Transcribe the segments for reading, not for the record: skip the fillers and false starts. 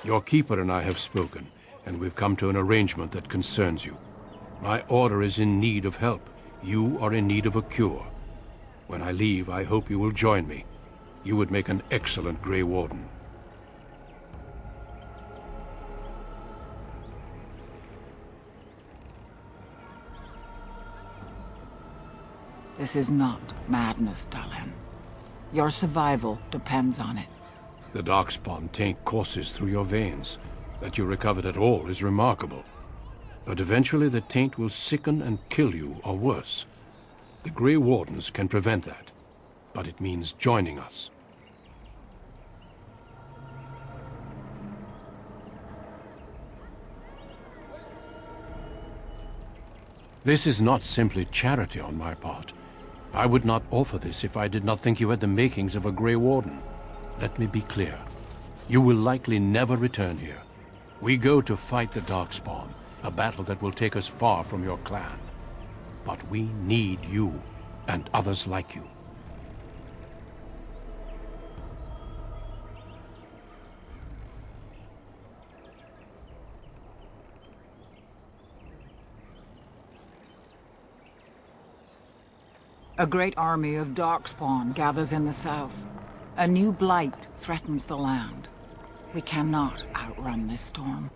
Your keeper and I have spoken, and we've come to an arrangement that concerns you. My order is in need of help. You are in need of a cure. When I leave, I hope you will join me. You would make an excellent Grey Warden. This is not madness, Dalen. Your survival depends on it. The Darkspawn taint courses through your veins. That you recovered at all is remarkable. But eventually the taint will sicken and kill you, or worse. The Grey Wardens can prevent that, but it means joining us. This is not simply charity on my part. I would not offer this if I did not think you had the makings of a Grey Warden. Let me be clear. You will likely never return here. We go to fight the Darkspawn, a battle that will take us far from your clan. But we need you, and others like you. A great army of Darkspawn gathers in the south. A new blight threatens the land. We cannot outrun this storm.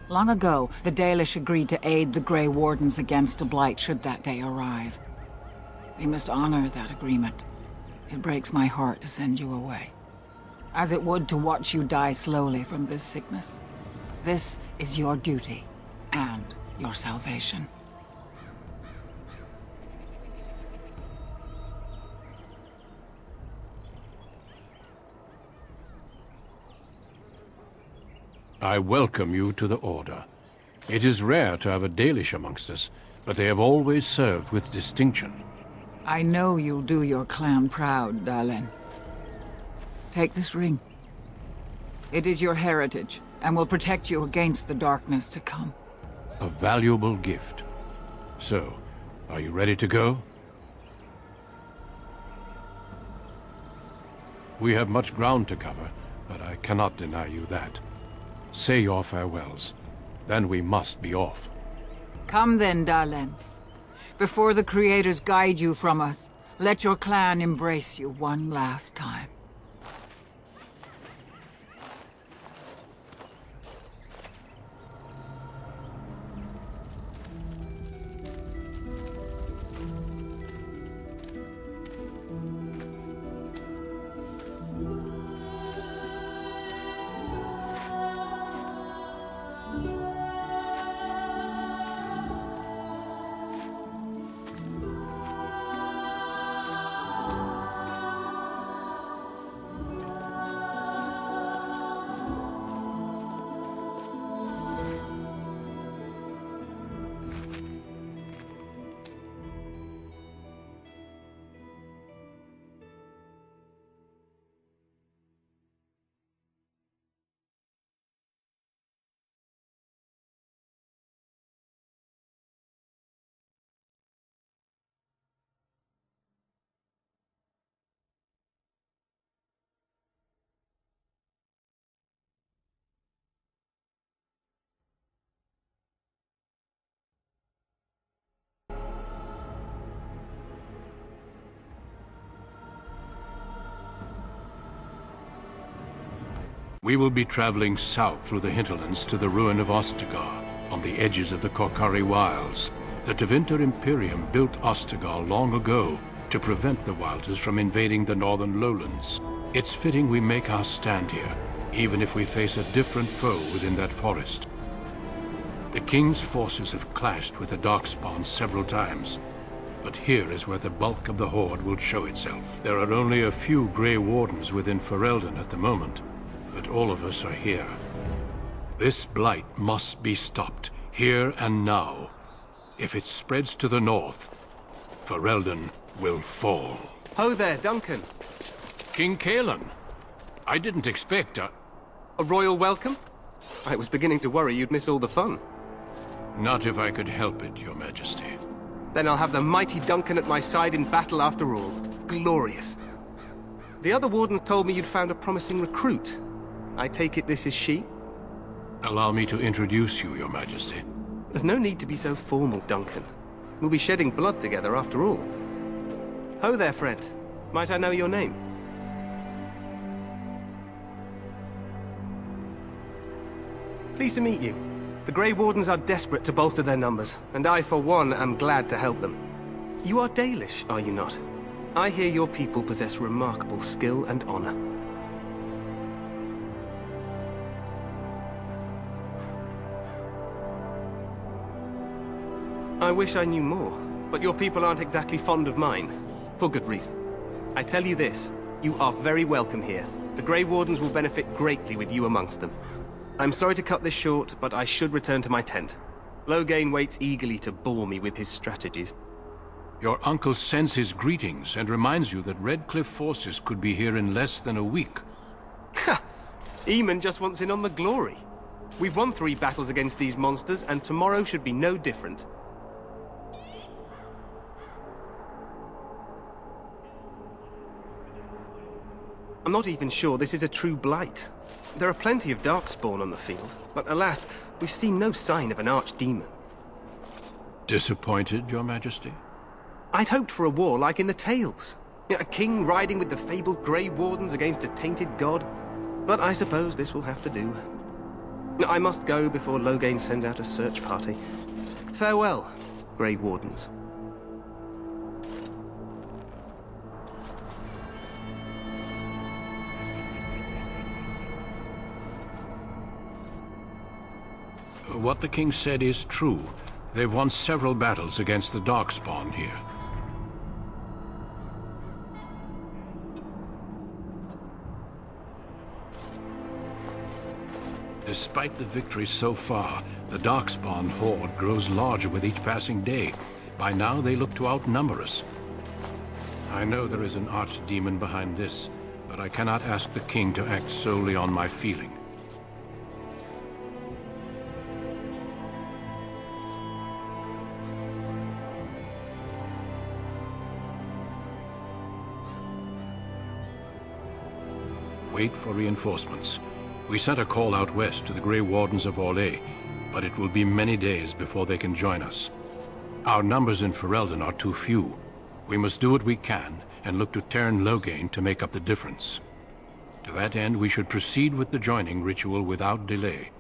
Long ago, the Dalish agreed to aid the Grey Wardens against a blight should that day arrive. We must honor that agreement. It breaks my heart to send you away, as it would to watch you die slowly from this sickness. This is your duty, and your salvation. I welcome you to the Order. It is rare to have a Dalish amongst us, but they have always served with distinction. I know you'll do your clan proud, Dalen. Take this ring. It is your heritage, and will protect you against the darkness to come. A valuable gift. So, are you ready to go? We have much ground to cover, but I cannot deny you that. Say your farewells. Then we must be off. Come then, Dalen. Before the Creators guide you from us, let your clan embrace you one last time. We will be traveling south through the hinterlands to the ruin of Ostagar, on the edges of the Korkari Wilds. The Tevinter Imperium built Ostagar long ago to prevent the Wilders from invading the northern lowlands. It's fitting we make our stand here, even if we face a different foe within that forest. The King's forces have clashed with the Darkspawn several times, but here is where the bulk of the Horde will show itself. There are only a few Grey Wardens within Ferelden at the moment, but all of us are here. This blight must be stopped, here and now. If it spreads to the north, Ferelden will fall. Ho there, Duncan. King Kaelan, I didn't expect A royal welcome? I was beginning to worry you'd miss all the fun. Not if I could help it, Your Majesty. Then I'll have the mighty Duncan at my side in battle after all. Glorious. The other wardens told me you'd found a promising recruit. I take it this is she? Allow me to introduce you, Your Majesty. There's no need to be so formal, Duncan. We'll be shedding blood together after all. Ho there, friend. Might I know your name? Pleased to meet you. The Grey Wardens are desperate to bolster their numbers, and I, for one, am glad to help them. You are Dalish, are you not? I hear your people possess remarkable skill and honor. I wish I knew more, but your people aren't exactly fond of mine. For good reason. I tell you this, you are very welcome here. The Grey Wardens will benefit greatly with you amongst them. I'm sorry to cut this short, but I should return to my tent. Loghain waits eagerly to bore me with his strategies. Your uncle sends his greetings and reminds you that Redcliffe forces could be here in less than a week. Ha! Eamon just wants in on the glory. We've won 3 battles against these monsters, and tomorrow should be no different. I'm not even sure this is a true blight. There are plenty of Darkspawn on the field, but alas, we've seen no sign of an archdemon. Disappointed, Your Majesty? I'd hoped for a war like in the tales. A king riding with the fabled Grey Wardens against a tainted god. But I suppose this will have to do. I must go before Loghain sends out a search party. Farewell, Grey Wardens. What the king said is true. They've won several battles against the Darkspawn here. Despite the victories so far, the Darkspawn horde grows larger with each passing day. By now, they look to outnumber us. I know there is an archdemon behind this, but I cannot ask the king to act solely on my feeling. Wait for reinforcements. We sent a call out west to the Grey Wardens of Orlais, but it will be many days before they can join us. Our numbers in Ferelden are too few. We must do what we can and look to Teyrn Loghain to make up the difference. To that end, we should proceed with the joining ritual without delay.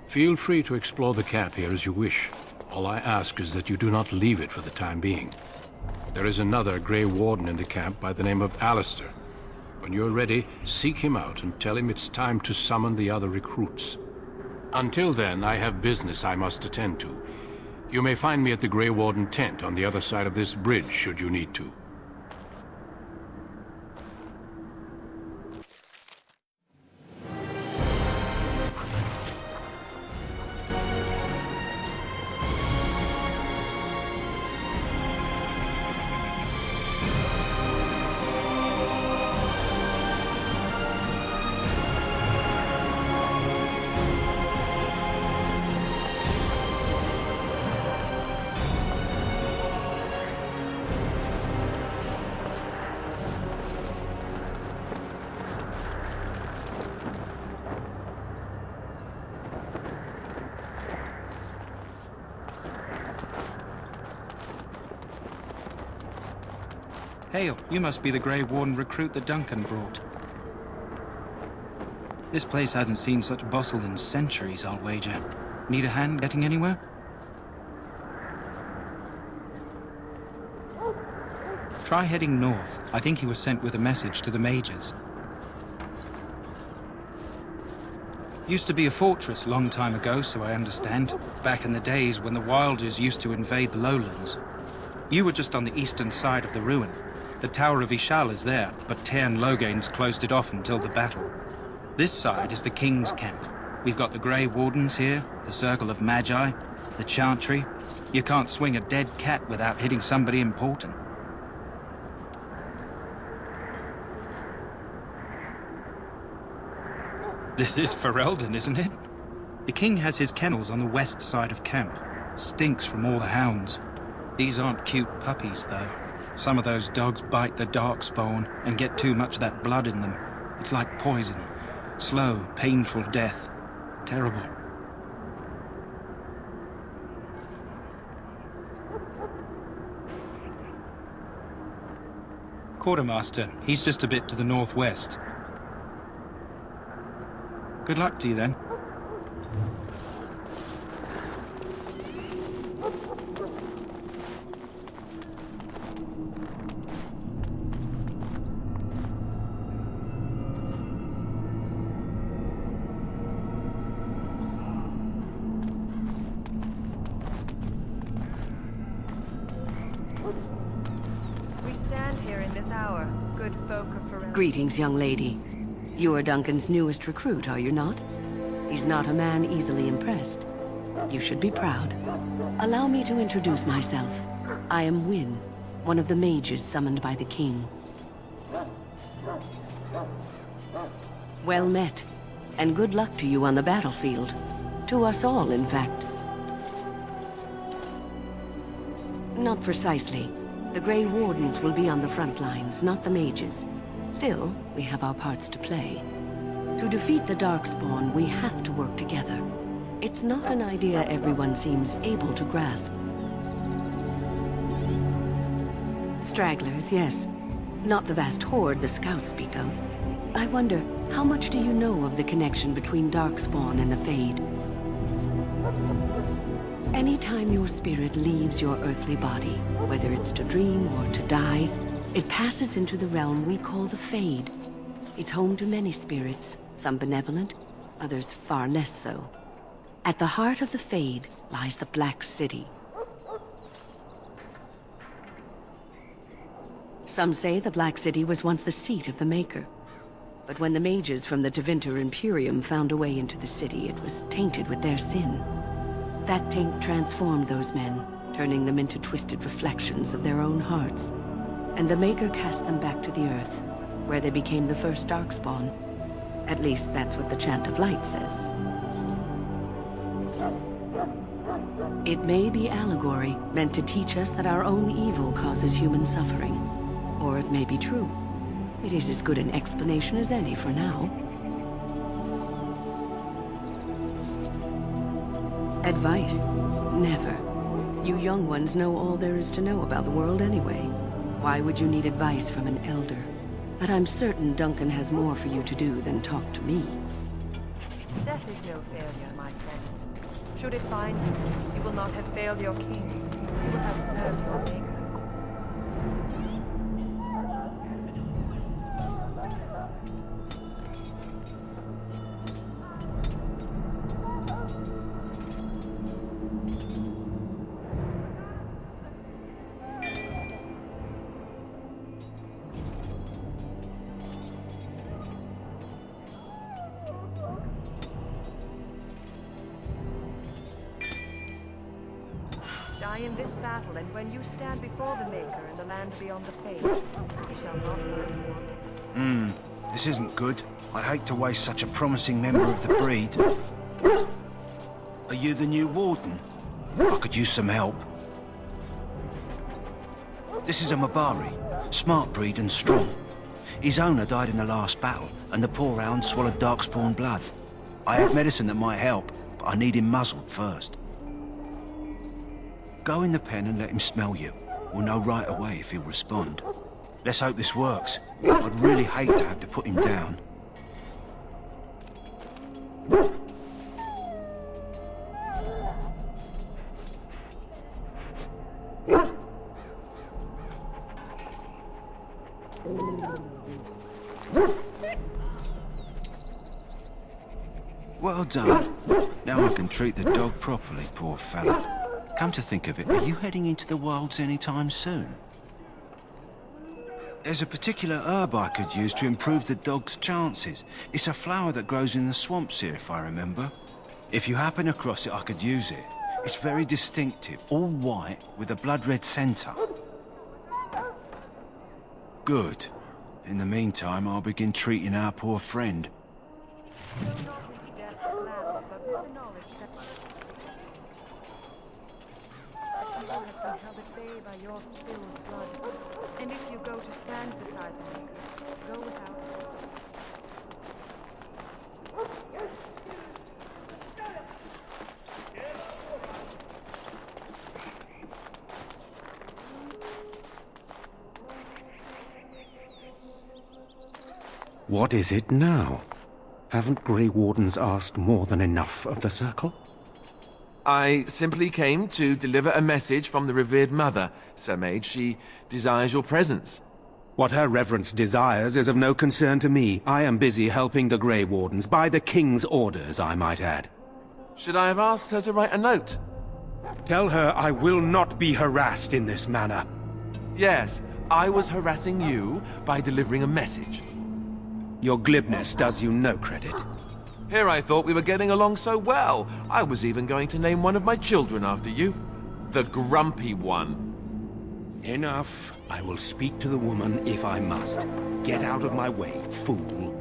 Feel free to explore the camp here as you wish. All I ask is that you do not leave it for the time being. There is another Grey Warden in the camp by the name of Alistair. When you're ready, seek him out and tell him it's time to summon the other recruits. Until then, I have business I must attend to. You may find me at the Grey Warden tent on the other side of this bridge, should you need to. Hail, you must be the Grey Warden recruit that Duncan brought. This place hasn't seen such bustle in centuries, I'll wager. Need a hand getting anywhere? Try heading north. I think he was sent with a message to the mages. Used to be a fortress a long time ago, so I understand. Back in the days when the Wilders used to invade the lowlands. You were just on the eastern side of the ruin. The Tower of Ishal is there, but Teyrn Loghain's closed it off until the battle. This side is the King's camp. We've got the Grey Wardens here, the Circle of Magi, the Chantry. You can't swing a dead cat without hitting somebody important. This is Ferelden, isn't it? The King has his kennels on the west side of camp. Stinks from all the hounds. These aren't cute puppies, though. Some of those dogs bite the Darkspawn and get too much of that blood in them. It's like poison. Slow, painful death. Terrible. Quartermaster, he's just a bit to the northwest. Good luck to you then. Greetings, young lady. You are Duncan's newest recruit, are you not? He's not a man easily impressed. You should be proud. Allow me to introduce myself. I am Wynne, one of the mages summoned by the king. Well met, and good luck to you on the battlefield. To us all, in fact. Not precisely. The Grey Wardens will be on the front lines, not the mages. Still, we have our parts to play. To defeat the Darkspawn, we have to work together. It's not an idea everyone seems able to grasp. Stragglers, yes. Not the vast horde the scouts speak of. I wonder, how much do you know of the connection between Darkspawn and the Fade? Anytime your spirit leaves your earthly body, whether it's to dream or to die, it passes into the realm we call the Fade. It's home to many spirits, some benevolent, others far less so. At the heart of the Fade lies the Black City. Some say the Black City was once the seat of the Maker. But when the mages from the Tevinter Imperium found a way into the city, it was tainted with their sin. That taint transformed those men, turning them into twisted reflections of their own hearts. And the Maker cast them back to the Earth, where they became the first Darkspawn. At least that's what the Chant of Light says. It may be allegory, meant to teach us that our own evil causes human suffering. Or it may be true. It is as good an explanation as any for now. Advice? Never. You young ones know all there is to know about the world anyway. Why would you need advice from an elder? But I'm certain Duncan has more for you to do than talk to me. Death is no failure, my friends. Should it find you, you will not have failed your king. You will have served your maker. Die in this battle, and when you stand before the Maker in the land beyond the Fade, he shall not find you. This isn't good. I hate to waste such a promising member of the breed. Are you the new warden? I could use some help. This is a Mabari, smart breed and strong. His owner died in the last battle, and the poor hound swallowed Darkspawn blood. I have medicine that might help, but I need him muzzled first. Go in the pen and let him smell you. We'll know right away if he'll respond. Let's hope this works. I'd really hate to have to put him down. Well done. Now I can treat the dog properly, poor fella. Come to think of it, are you heading into the wilds anytime soon? There's a particular herb I could use to improve the dog's chances. It's a flower that grows in the swamps here, if I remember. If you happen across it, I could use it. It's very distinctive, all white, with a blood-red centre. Good. In the meantime, I'll begin treating our poor friend. By your spilled blood. And if you go to stand beside the Maker, go without. What is it now? Haven't Grey Wardens asked more than enough of the Circle? I simply came to deliver a message from the revered mother, Sir Mage. She desires your presence. What her reverence desires is of no concern to me. I am busy helping the Grey Wardens, by the King's orders, I might add. Should I have asked her to write a note? Tell her I will not be harassed in this manner. Yes, I was harassing you by delivering a message. Your glibness does you no credit. Here I thought we were getting along so well. I was even going to name one of my children after you. The Grumpy One. Enough. I will speak to the woman if I must. Get out of my way, fool.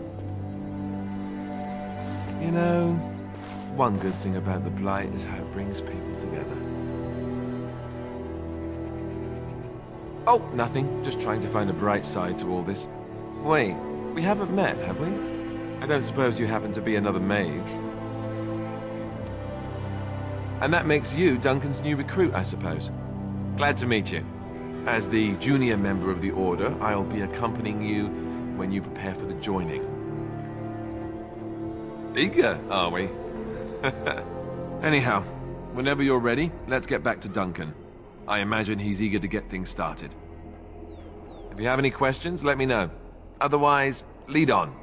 You know, one good thing about the Blight is how it brings people together. Oh, nothing. Just trying to find a bright side to all this. Wait, we haven't met, have we? I don't suppose you happen to be another mage. And that makes you Duncan's new recruit, I suppose. Glad to meet you. As the junior member of the Order, I'll be accompanying you when you prepare for the joining. Eager, are we? Anyhow, whenever you're ready, let's get back to Duncan. I imagine he's eager to get things started. If you have any questions, let me know. Otherwise, lead on.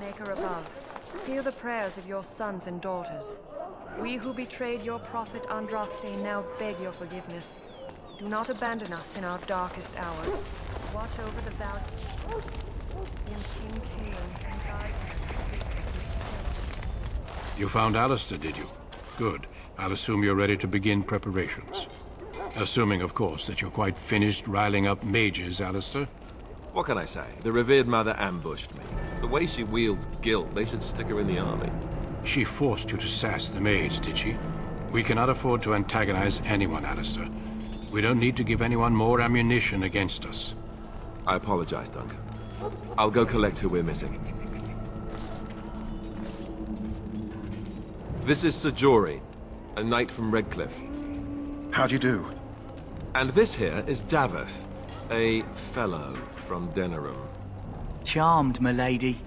Maker above, hear the prayers of your sons and daughters. We who betrayed your prophet Andraste now beg your forgiveness. Do not abandon us in our darkest hour. Watch over the valley in King Caelan and guide us. You found Alistair, did you? Good. I'll assume you're ready to begin preparations. Assuming, of course, that you're quite finished riling up mages, Alistair. What can I say? The revered mother ambushed me. The way she wields guilt, they should stick her in the army. She forced you to sass the maids, did she? We cannot afford to antagonize anyone, Alistair. We don't need to give anyone more ammunition against us. I apologize, Duncan. I'll go collect who we're missing. This is Sir Jory, a knight from Redcliffe. How do you do? And this here is Daveth, a fellow from Denerim. Charmed, milady.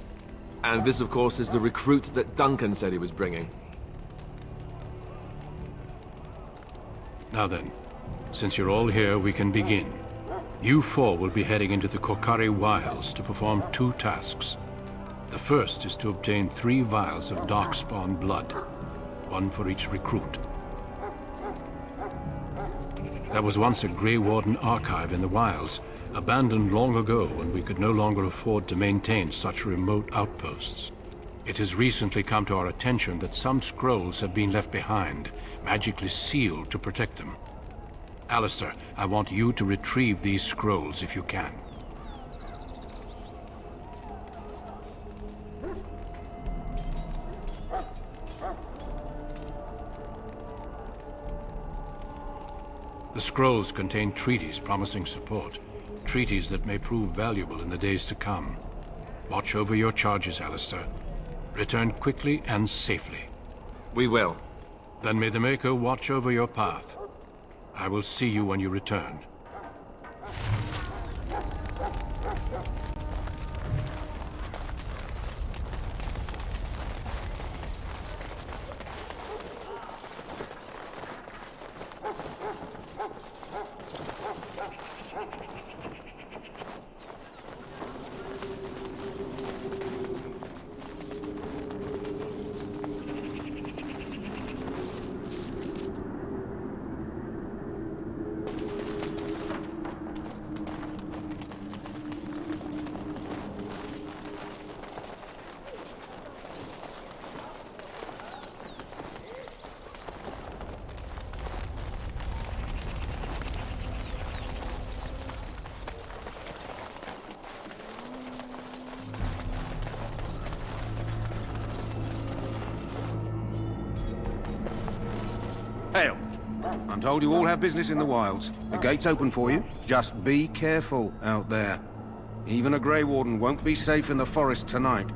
And this, of course, is the recruit that Duncan said he was bringing. Now then, since you're all here, we can begin. You four will be heading into the Korcari Wilds to perform 2 tasks. The first is to obtain 3 vials of Darkspawn blood, 1 for each recruit. There was once a Grey Warden archive in the wilds, abandoned long ago when we could no longer afford to maintain such remote outposts. It has recently come to our attention that some scrolls have been left behind, magically sealed to protect them. Alistair, I want you to retrieve these scrolls if you can. The scrolls contain treaties promising support. Treaties that may prove valuable in the days to come. Watch over your charges, Alistair. Return quickly and safely. We will. Then may the Maker watch over your path. I will see you when you return. Hail! I'm told you all have business in the wilds. The gate's open for you. Just be careful out there. Even a Grey Warden won't be safe in the forest tonight.